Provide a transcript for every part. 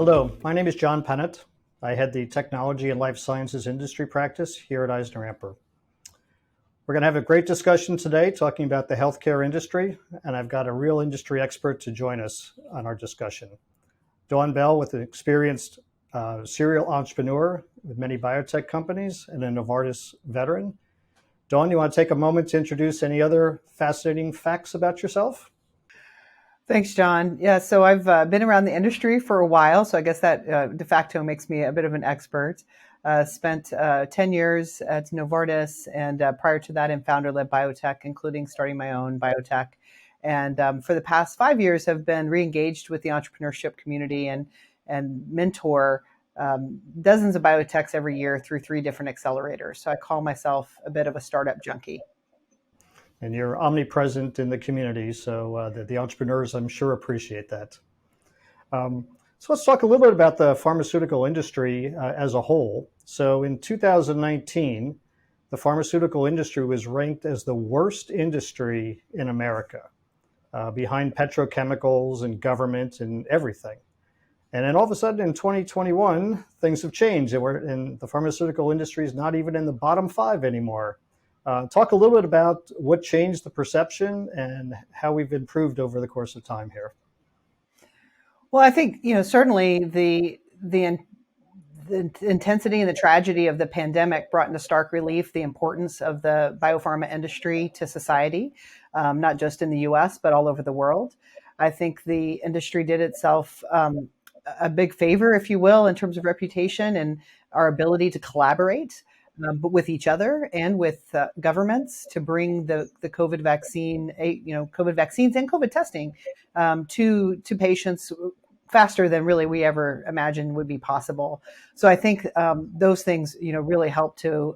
Hello, my name is John Pennant. I head the Technology and Life Sciences Industry practice here at Eisner-Amper. We're going to have a great discussion today talking about the healthcare industry, and I've got a real industry expert to join us on our discussion. Dawn Bell, with an experienced serial entrepreneur with many biotech companies and a Novartis veteran. Dawn, you want to take a moment to introduce any other fascinating facts about yourself? Thanks, John. Yeah, so I've been around the industry for a while, so I guess that de facto makes me a bit of an expert. Spent 10 years at Novartis, and prior to that in founder-led biotech, including starting my own biotech. And for the past 5 years, have been re-engaged with the entrepreneurship community and mentor dozens of biotechs every year through 3 different accelerators. So I call myself a bit of a startup junkie. And you're omnipresent in the community, so the entrepreneurs, I'm sure, appreciate that. So let's talk a little bit about the pharmaceutical industry as a whole. So in 2019, the pharmaceutical industry was ranked as the worst industry in America, behind petrochemicals and government and everything. And then all of a sudden in 2021, things have changed, and the pharmaceutical industry is not even in the bottom 5 anymore. Talk a little bit about what changed the perception and how we've improved over the course of time here. Well, I think, certainly the intensity and the tragedy of the pandemic brought into stark relief the importance of the biopharma industry to society, not just in the US, but all over the world. I think the industry did itself a big favor, if you will, in terms of reputation and our ability to collaborate. But with each other and with governments to bring the COVID vaccine, COVID vaccines and COVID testing to patients faster than really we ever imagined would be possible. So I think those things, really help to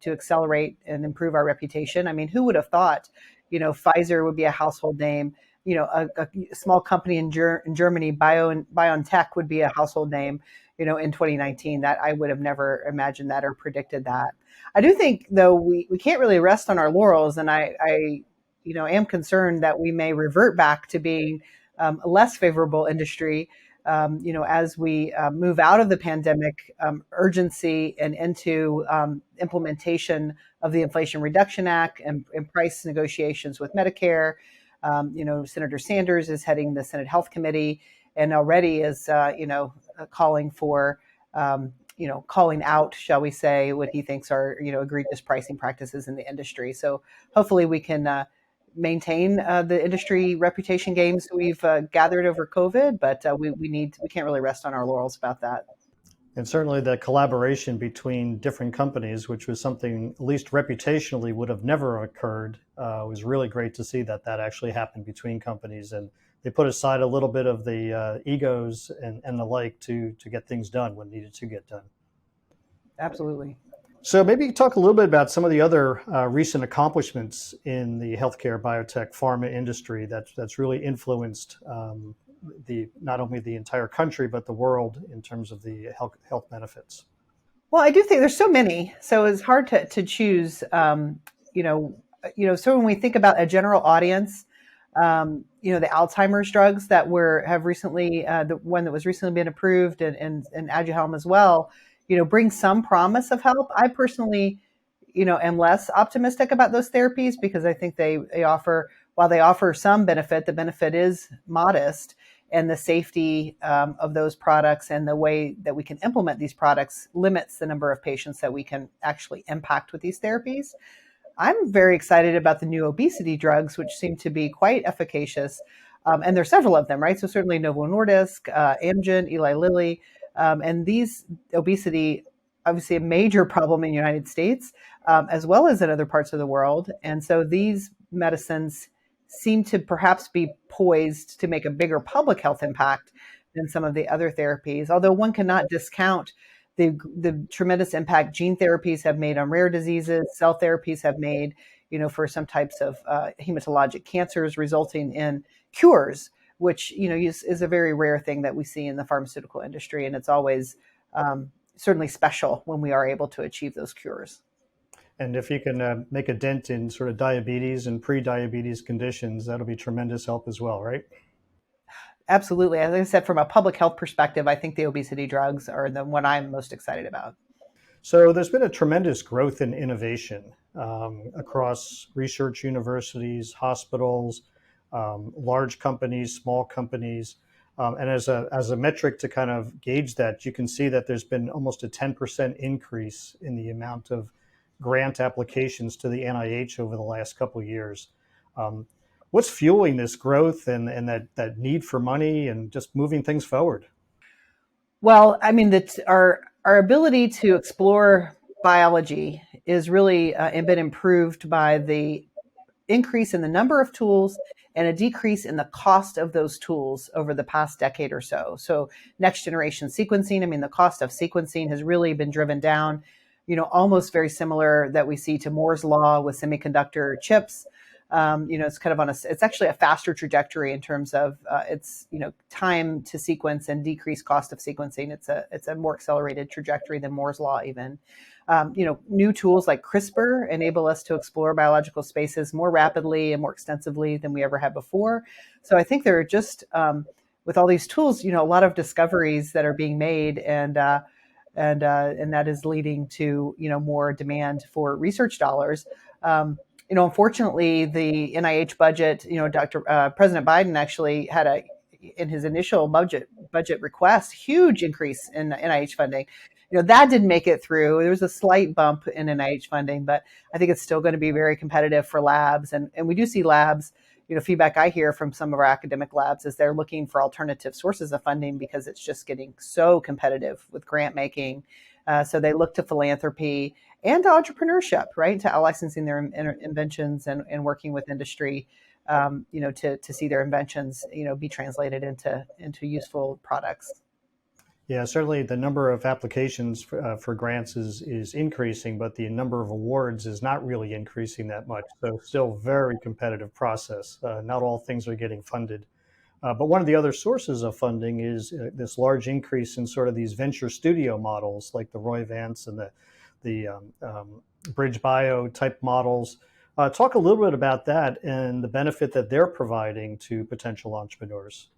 accelerate and improve our reputation. I mean, who would have thought, Pfizer would be a household name? A small company in Germany, BioNTech, would be a household name. In 2019, that I would have never imagined that or predicted that. I do think, though, we can't really rest on our laurels, and I am concerned that we may revert back to being a less favorable industry, as we move out of the pandemic urgency and into implementation of the Inflation Reduction Act and price negotiations with Medicare. Senator Sanders is heading the Senate Health Committee and already is, calling for, calling out, shall we say, what he thinks are, egregious pricing practices in the industry. So hopefully we can maintain the industry reputation gains we've gathered over COVID, but we can't really rest on our laurels about that. And certainly the collaboration between different companies, which was something, at least reputationally, would have never occurred, was really great to see that actually happened between companies. And they put aside a little bit of the egos and the like to get things done when needed to get done. Absolutely. So maybe talk a little bit about some of the other recent accomplishments in the healthcare, biotech, pharma industry that's really influenced not only the entire country, but the world in terms of the health benefits. Well, I do think there's so many, so it's hard to choose. So when we think about a general audience, the Alzheimer's drugs that have recently, the one that was recently been approved, and Aduhelm as well, bring some promise of help. I personally, am less optimistic about those therapies because I think they offer, while they offer some benefit, the benefit is modest, and the safety of those products and the way that we can implement these products limits the number of patients that we can actually impact with these therapies. I'm very excited about the new obesity drugs, which seem to be quite efficacious. And there's several of them, right? So certainly Novo Nordisk, Amgen, Eli Lilly, and these obesity, obviously a major problem in the United States, as well as in other parts of the world. And so these medicines seem to perhaps be poised to make a bigger public health impact than some of the other therapies, although one cannot discount the tremendous impact gene therapies have made on rare diseases, cell therapies have made, for some types of hematologic cancers, resulting in cures, which, is a very rare thing that we see in the pharmaceutical industry. And it's always certainly special when we are able to achieve those cures. And if you can make a dent in sort of diabetes and pre-diabetes conditions, that'll be tremendous help as well, right? Absolutely. As I said, from a public health perspective, I think the obesity drugs are the one I'm most excited about. So there's been a tremendous growth in innovation across research universities, hospitals, large companies, small companies. And as a metric to kind of gauge that, you can see that there's been almost a 10% increase in the amount of grant applications to the NIH over the last couple of years. Um, what's fueling this growth and that need for money and just moving things forward? Well, I mean, that our ability to explore biology is really been improved by the increase in the number of tools and a decrease in the cost of those tools over the past decade or so. So next generation sequencing, I mean, the cost of sequencing has really been driven down, almost very similar that we see to Moore's law with semiconductor chips. It's kind of it's actually a faster trajectory in terms of its, time to sequence and decreased cost of sequencing. It's a more accelerated trajectory than Moore's law even. New tools like CRISPR enable us to explore biological spaces more rapidly and more extensively than we ever had before. So I think there are just, with all these tools, a lot of discoveries that are being made, and that is leading to more demand for research dollars. Unfortunately, the NIH budget, Dr. President Biden actually had in his initial budget request, huge increase in NIH funding. That didn't make it through. There was a slight bump in NIH funding, but I think it's still going to be very competitive for labs. And we do see labs, feedback I hear from some of our academic labs is they're looking for alternative sources of funding because it's just getting so competitive with grant making. So they look to philanthropy and to entrepreneurship, right? To licensing their inventions and working with industry, to see their inventions, be translated into useful products. Yeah, certainly the number of applications for grants is increasing, but the number of awards is not really increasing that much. So still very competitive process. Not all things are getting funded. But one of the other sources of funding is this large increase in sort of these venture studio models like the Roy Vance and the Bridge Bio type models. Talk a little bit about that and the benefit that they're providing to potential entrepreneurs.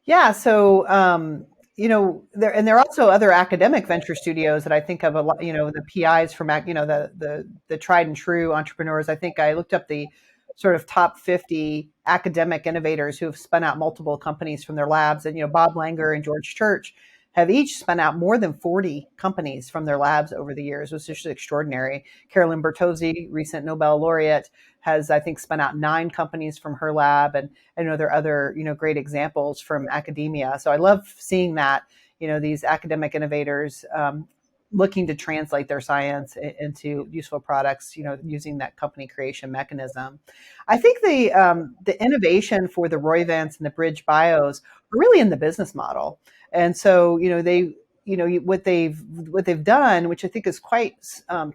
Yeah, so there are also other academic venture studios that I think of a lot. The PIs from the tried and true entrepreneurs. I think I looked up the sort of top 50 academic innovators who have spun out multiple companies from their labs, and Bob Langer and George Church have each spun out more than 40 companies from their labs over the years, which is just extraordinary. Carolyn Bertozzi, recent Nobel laureate, has, I think, spun out 9 companies from her lab. And I know there are other, great examples from academia. So I love seeing that, these academic innovators looking to translate their science into useful products, using that company creation mechanism. I think the innovation for the Roy Vance and the Bridge Bios are really in the business model. And so, what they've done, which I think is quite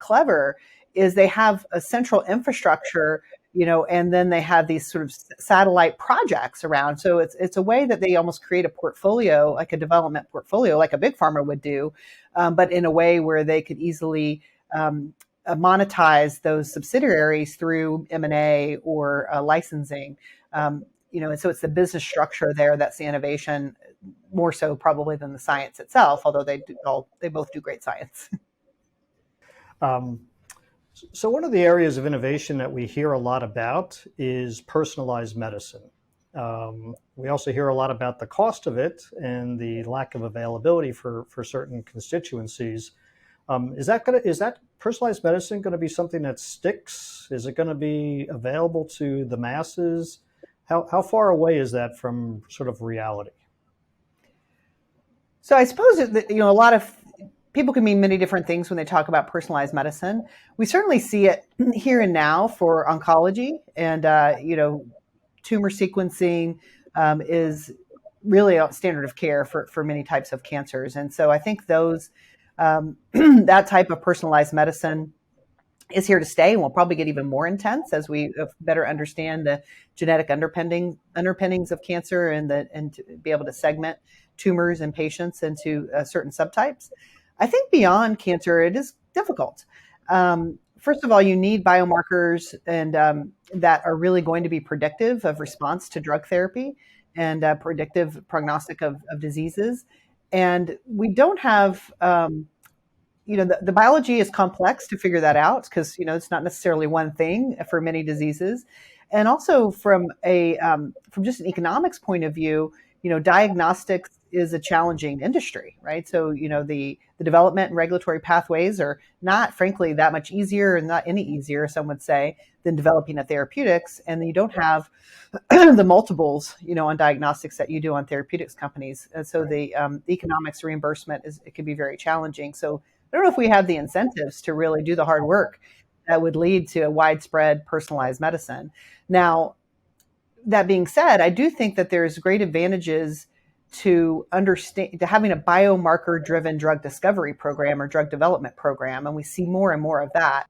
clever, is they have a central infrastructure, and then they have these sort of satellite projects around. So it's a way that they almost create a portfolio, like a development portfolio, like a big pharma would do, but in a way where they could easily monetize those subsidiaries through M&A or licensing. And so it's the business structure there that's the innovation, more so probably than the science itself, although they both do great science. So one of the areas of innovation that we hear a lot about is personalized medicine. We also hear a lot about the cost of it and the lack of availability for certain constituencies. Is that personalized medicine going to be something that sticks? Is it going to be available to the masses? How far away is that from sort of reality? So I suppose that, a lot of people can mean many different things when they talk about personalized medicine. We certainly see it here and now for oncology, and tumor sequencing is really a standard of care for many types of cancers. And so I think those that type of personalized medicine is here to stay and will probably get even more intense as we better understand the genetic underpinnings of cancer and to be able to segment tumors and patients into certain subtypes. I think beyond cancer, it is difficult. First of all, you need biomarkers and that are really going to be predictive of response to drug therapy. and predictive prognostic of diseases. And we don't have, the biology is complex to figure that out because, it's not necessarily one thing for many diseases. And also from just an economics point of view, diagnostics is a challenging industry, right? So, the development and regulatory pathways are not, frankly, that much easier, and not any easier, some would say, than developing a therapeutics. And you don't have the multiples, on diagnostics that you do on therapeutics companies. And so the economics reimbursement it can be very challenging. So I don't know if we have the incentives to really do the hard work that would lead to a widespread personalized medicine. Now, that being said, I do think that there's great advantages to having a biomarker driven drug discovery program or drug development program. And we see more and more of that.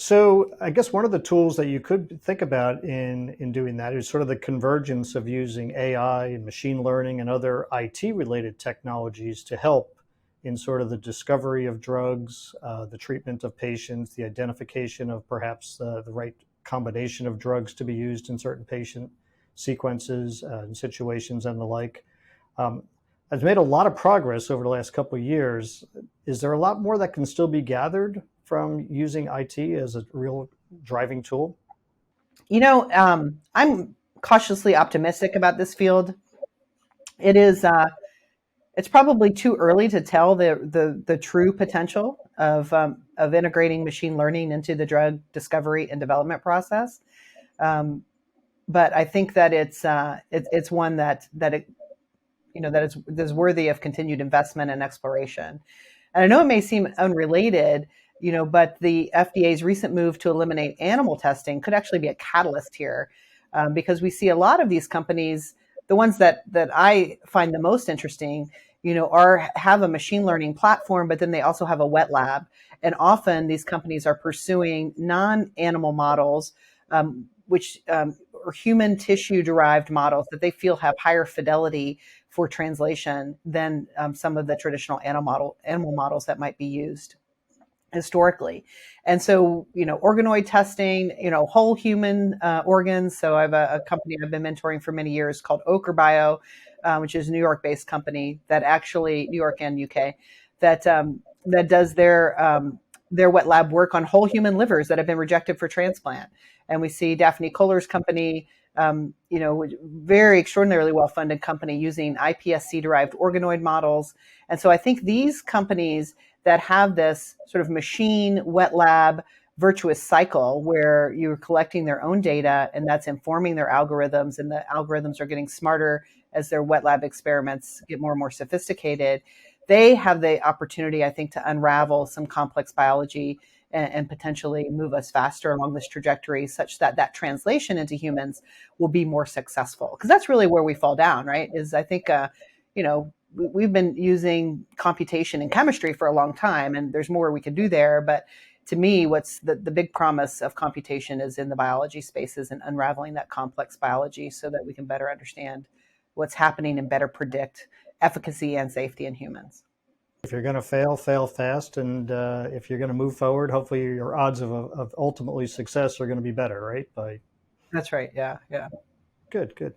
So I guess one of the tools that you could think about in doing that is sort of the convergence of using AI and machine learning and other IT related technologies to help in sort of the discovery of drugs, the treatment of patients, the identification of perhaps the right combination of drugs to be used in certain patient sequences and situations and the like. I've made a lot of progress over the last couple of years. Is there a lot more that can still be gathered from using IT as a real driving tool? I'm cautiously optimistic about this field. It is. It's probably too early to tell the true potential of integrating machine learning into the drug discovery and development process. But I think that it's one that is worthy of continued investment and exploration. And I know it may seem unrelated, but the FDA's recent move to eliminate animal testing could actually be a catalyst here, because we see a lot of these companies, the ones that I find the most interesting, have a machine learning platform, but then they also have a wet lab. And often these companies are pursuing non-animal models, which or human tissue derived models that they feel have higher fidelity for translation than some of the traditional animal models that might be used historically. And so, organoid testing, whole human organs. So I have a company I've been mentoring for many years called Ochre Bio, which is a New York based company that actually, New York and UK, that does their wet lab work on whole human livers that have been rejected for transplant. And we see Daphne Kohler's company, very extraordinarily well-funded company using iPSC-derived organoid models. And so I think these companies that have this sort of machine wet lab virtuous cycle where you're collecting their own data and that's informing their algorithms, and the algorithms are getting smarter as their wet lab experiments get more and more sophisticated, they have the opportunity, I think, to unravel some complex biology and potentially move us faster along this trajectory such that that translation into humans will be more successful. Because that's really where we fall down, right? Is I think, we've been using computation in chemistry for a long time, and there's more we could do there. But to me, what's the big promise of computation is in the biology spaces and unraveling that complex biology so that we can better understand what's happening and better predict efficacy and safety in humans. If you're going to fail, fail fast. And if you're going to move forward, hopefully your odds of ultimately success are going to be better, right? That's right. Yeah. Yeah. Good.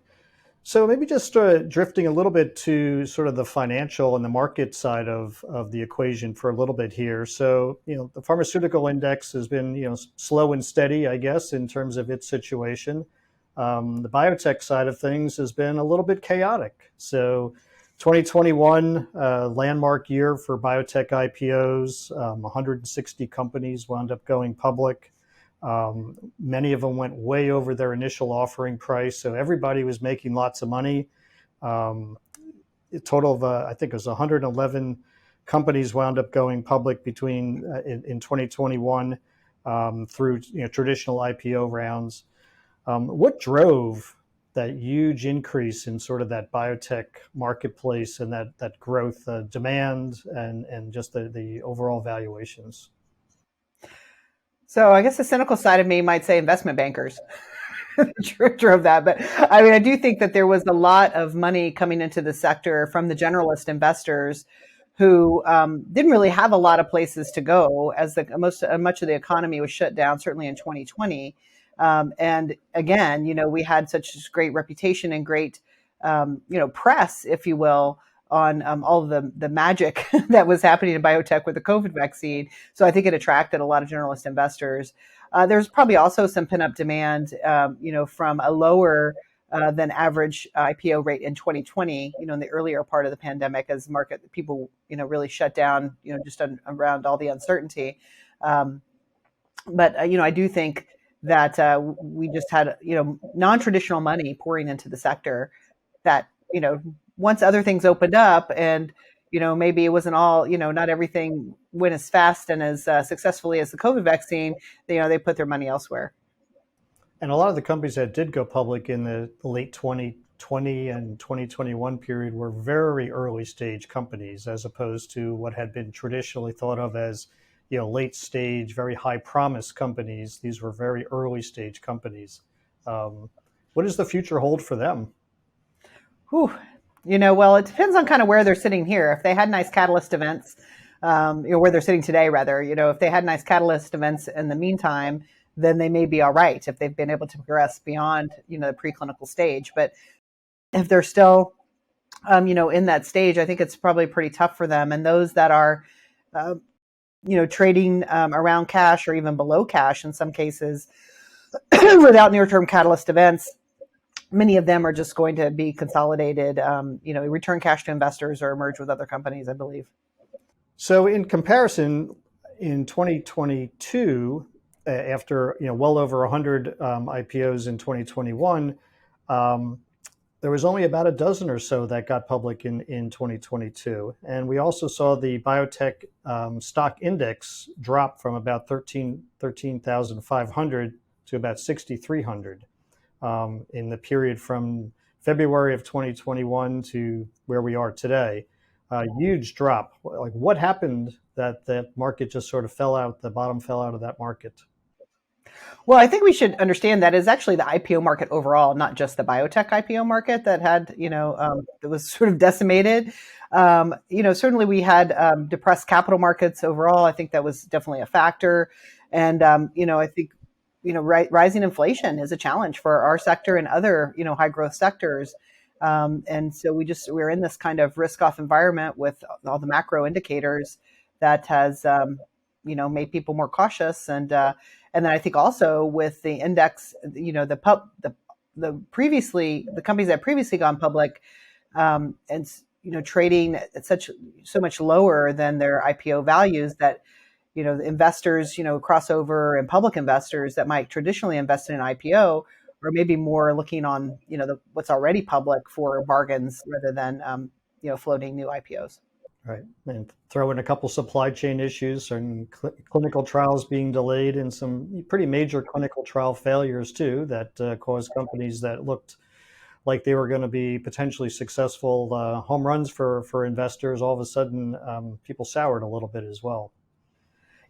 So maybe just drifting a little bit to sort of the financial and the market side of the equation for a little bit here. So, the pharmaceutical index has been, slow and steady, I guess, in terms of its situation. The biotech side of things has been a little bit chaotic. So 2021, landmark year for biotech IPOs, 160 companies wound up going public. Many of them went way over their initial offering price, so everybody was making lots of money. A total of, I think it was 111 companies wound up going public between in 2021 through traditional IPO rounds. What drove that huge increase in sort of that biotech marketplace and that growth demand and just the overall valuations? So I guess the cynical side of me might say investment bankers drove that. But I mean, I do think that there was a lot of money coming into the sector from the generalist investors who didn't really have a lot of places to go as much of the economy was shut down, certainly in 2020. And again, we had such great reputation and great press, if you will, on all of the magic that was happening in biotech with the COVID vaccine. So I think it attracted a lot of generalist investors. There's probably also some pent up demand, from a lower than average IPO rate in 2020, in the earlier part of the pandemic, as market people, really shut down, just around all the uncertainty. But I do think that we just had, non-traditional money pouring into the sector that, once other things opened up and, maybe it wasn't all, not everything went as fast and as successfully as the COVID vaccine, they put their money elsewhere. And a lot of the companies that did go public in the late 2020 and 2021 period were very early stage companies, as opposed to what had been traditionally thought of as, late stage, very high promise companies. These were very early stage companies. What does the future hold for them? Whew. Well, it depends on kind of where they're sitting here. If they had nice catalyst events, where they're sitting today, rather, if they had nice catalyst events in the meantime, then they may be all right if they've been able to progress beyond, the preclinical stage. But if they're still, in that stage, I think it's probably pretty tough for them. And those that are, trading around cash or even below cash in some cases without near-term catalyst events, many of them are just going to be consolidated, return cash to investors or merge with other companies, I believe. So in comparison, in 2022, after well over 100 IPOs in 2021, there was only about a dozen or so that got public in 2022. And we also saw the biotech stock index drop from about 13,500 to about 6,300 in the period from February of 2021 to where we are today. Huge drop. Like, what happened that the market just sort of fell out, the bottom fell out of that market? Well, I think we should understand that is actually the IPO market overall, not just the biotech IPO market that had, that was sort of decimated. Certainly we had depressed capital markets overall. I think that was definitely a factor. And, I think, rising inflation is a challenge for our sector and other, high growth sectors. And so we're in this kind of risk off environment with all the macro indicators that has, made people more cautious. And then I think also with the index, the companies that previously gone public, and trading at so much lower than their IPO values that, the investors, crossover and public investors that might traditionally invest in an IPO or maybe more looking on, what's already public for bargains rather than, floating new IPOs. Right. And throw in a couple supply chain issues and clinical trials being delayed and some pretty major clinical trial failures too that caused companies that looked like they were going to be potentially successful home runs for investors. All of a sudden, people soured a little bit as well.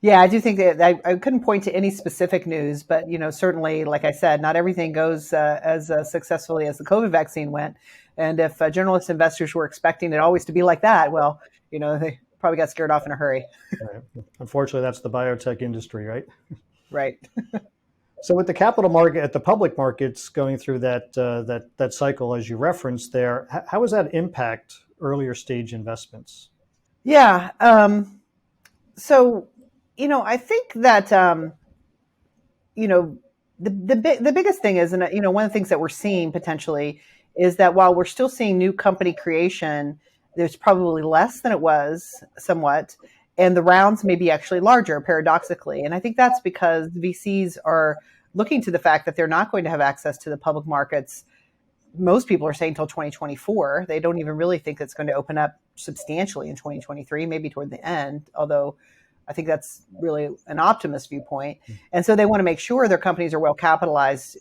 Yeah, I do think that I couldn't point to any specific news, but certainly, like I said, not everything goes as successfully as the COVID vaccine went. And if generalist investors were expecting it always to be like that, well, they probably got scared off in a hurry. Right. Unfortunately, that's the biotech industry, right? Right. So with the capital market, at the public markets going through that cycle, as you referenced there, how does that impact earlier stage investments? Yeah. So, I think that, the biggest thing is, and one of the things that we're seeing potentially is that while we're still seeing new company creation, there's probably less than it was somewhat, and the rounds may be actually larger, paradoxically. And I think that's because VCs are looking to the fact that they're not going to have access to the public markets. Most people are saying until 2024. They don't even really think it's going to open up substantially in 2023, maybe toward the end, although I think that's really an optimist viewpoint. And so they want to make sure their companies are well capitalized,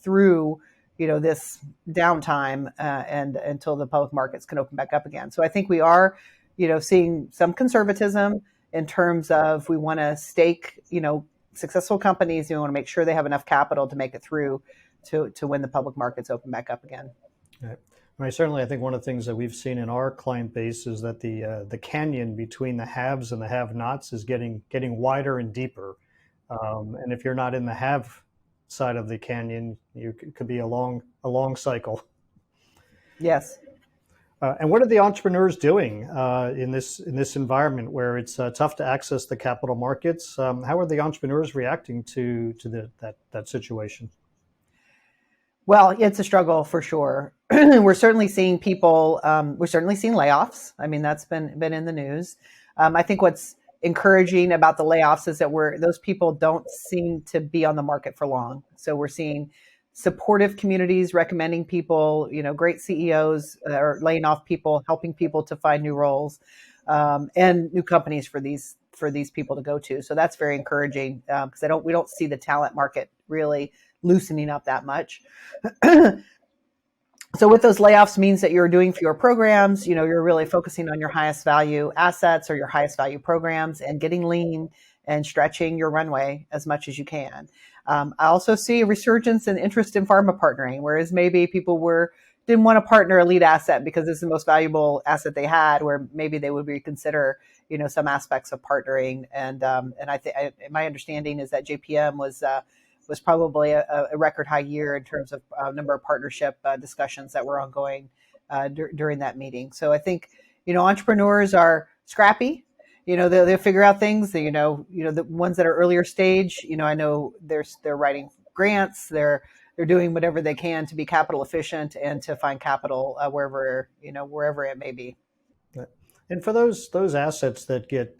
through, this downtime and until the public markets can open back up again. So I think we are, seeing some conservatism in terms of we want to stake, successful companies. We want to make sure they have enough capital to make it through to when the public markets open back up again. Right. I think one of the things that we've seen in our client base is that the canyon between the haves and the have-nots is getting wider and deeper. And if you're not in the have side of the canyon, it could be a long cycle. Yes. And what are the entrepreneurs doing in this environment where it's tough to access the capital markets? How are the entrepreneurs reacting to that situation? Well, it's a struggle for sure. We're certainly seeing people. We're certainly seeing layoffs. I mean, that's been in the news. I think what's encouraging about the layoffs is that those people don't seem to be on the market for long. So we're seeing supportive communities recommending people. Great CEOs are laying off people, helping people to find new roles, and new companies for these people to go to. So that's very encouraging because we don't see the talent market really loosening up that much. So with those layoffs means that you're doing fewer programs, you're really focusing on your highest value assets or your highest value programs and getting lean and stretching your runway as much as you can. I also see a resurgence in interest in pharma partnering, whereas maybe people didn't want to partner a lead asset because it's the most valuable asset they had, where maybe they would reconsider, some aspects of partnering. And I think my understanding is that JPM was probably a record high year in terms of number of partnership discussions that were ongoing during that meeting. So I think, entrepreneurs are scrappy. They'll figure out things. The ones that are earlier stage. I know they're writing grants. They're doing whatever they can to be capital efficient and to find capital wherever it may be. And for those assets that get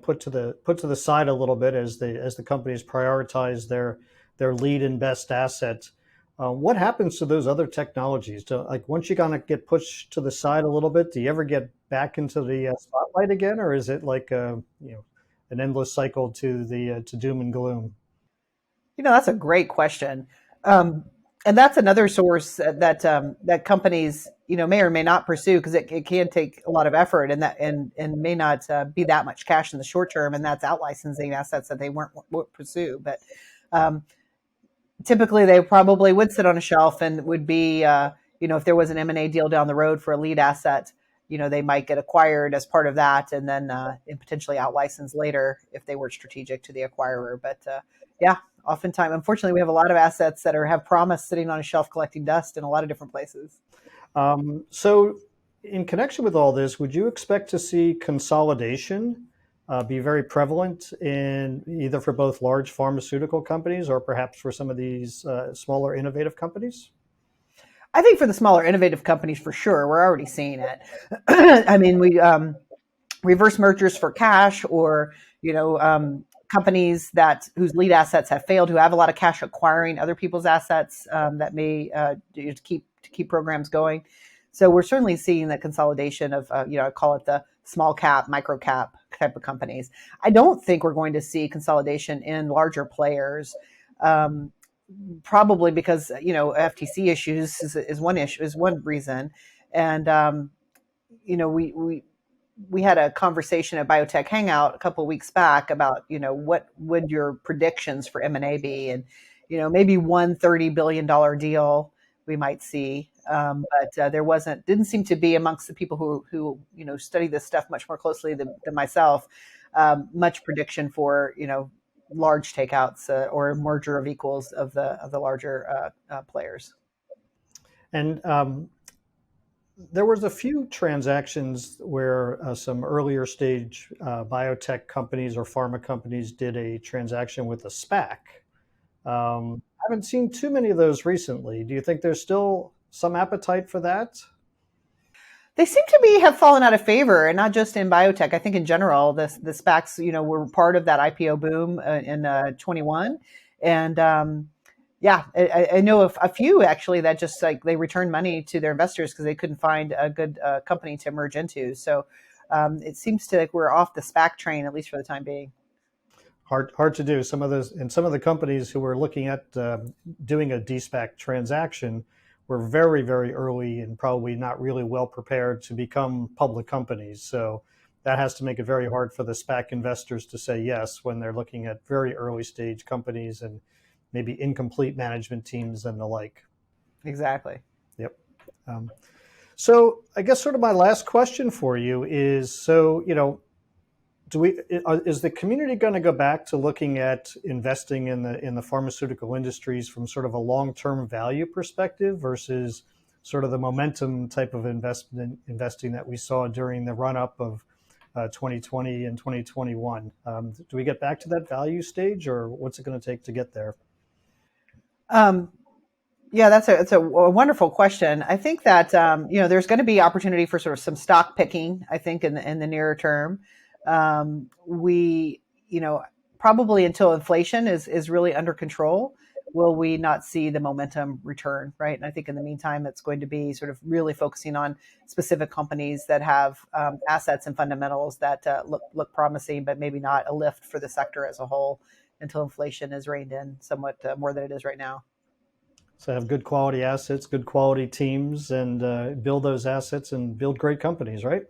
put to the side a little bit as the companies prioritize their lead and best asset, what happens to those other technologies? Like once you kind of get pushed to the side a little bit, do you ever get back into the spotlight again, or is it like an endless cycle to doom and gloom? That's a great question. And that's another source that companies, may or may not pursue because it can take a lot of effort and may not be that much cash in the short term. And that's out licensing assets that they won't pursue. But typically they probably would sit on a shelf and would be, if there was an M&A deal down the road for a lead asset, they might get acquired as part of that and then and potentially out licensed later if they were strategic to the acquirer. But yeah, oftentimes, unfortunately, we have a lot of assets that have promise sitting on a shelf collecting dust in a lot of different places. So in connection with all this, would you expect to see consolidation be very prevalent in either for both large pharmaceutical companies or perhaps for some of these smaller innovative companies? I think for the smaller innovative companies, for sure, we're already seeing it. I mean, we reverse mergers for cash, or companies whose lead assets have failed, who have a lot of cash acquiring other people's assets that may to keep programs going. So we're certainly seeing the consolidation of I call it the small cap, micro cap type of companies. I don't think we're going to see consolidation in larger players. Probably because FTC issues is one issue, is one reason, and we had a conversation at Biotech Hangout a couple of weeks back about what would your predictions for M&A be, and maybe one $30 billion deal we might see, but there didn't seem to be amongst the people who study this stuff much more closely than myself, much prediction for large takeouts or a merger of equals of the larger players. And there was a few transactions where some earlier stage biotech companies or pharma companies did a transaction with a SPAC. I haven't seen too many of those recently. Do you think there's still some appetite for that? They seem to have fallen out of favor, and not just in biotech. I think in general, the SPACs, were part of that IPO boom in 21, and I know of a few actually that just like they returned money to their investors because they couldn't find a good company to merge into. So it seems to like we're off the SPAC train, at least for the time being. Hard to do. Some of the companies who were looking at doing a de-SPAC transaction were very, very early and probably not really well prepared to become public companies. So that has to make it very hard for the SPAC investors to say yes when they're looking at very early stage companies and maybe incomplete management teams and the like. Exactly. Yep. So I guess sort of my last question for you is, is the community going to go back to looking at investing in the pharmaceutical industries from sort of a long-term value perspective versus sort of the momentum type of investing that we saw during the run up of 2020 and 2021. Do we get back to that value stage, or what's it going to take to get there? Yeah, it's a wonderful question. I think that there's going to be opportunity for sort of some stock picking. I think in the nearer term, we probably until inflation is really under control, will we not see the momentum return, right? And I think in the meantime, it's going to be sort of really focusing on specific companies that have assets and fundamentals that look promising, but maybe not a lift for the sector as a whole until inflation is reined in somewhat more than it is right now. So have good quality assets, good quality teams, and build those assets and build great companies, right?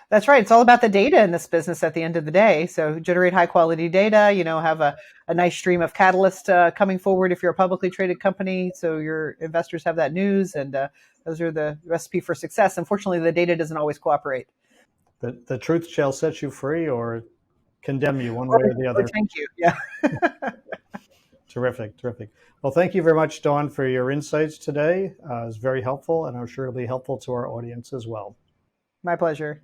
That's right. It's all about the data in this business at the end of the day. So generate high quality data, have a nice stream of catalyst coming forward if you're a publicly traded company. So your investors have that news, and those are the recipe for success. Unfortunately, the data doesn't always cooperate. The truth shall set you free or condemn you one way or the other. Thank you. Yeah. Terrific, terrific. Well, thank you very much, Dawn, for your insights today. It was very helpful, and I'm sure it'll be helpful to our audience as well. My pleasure.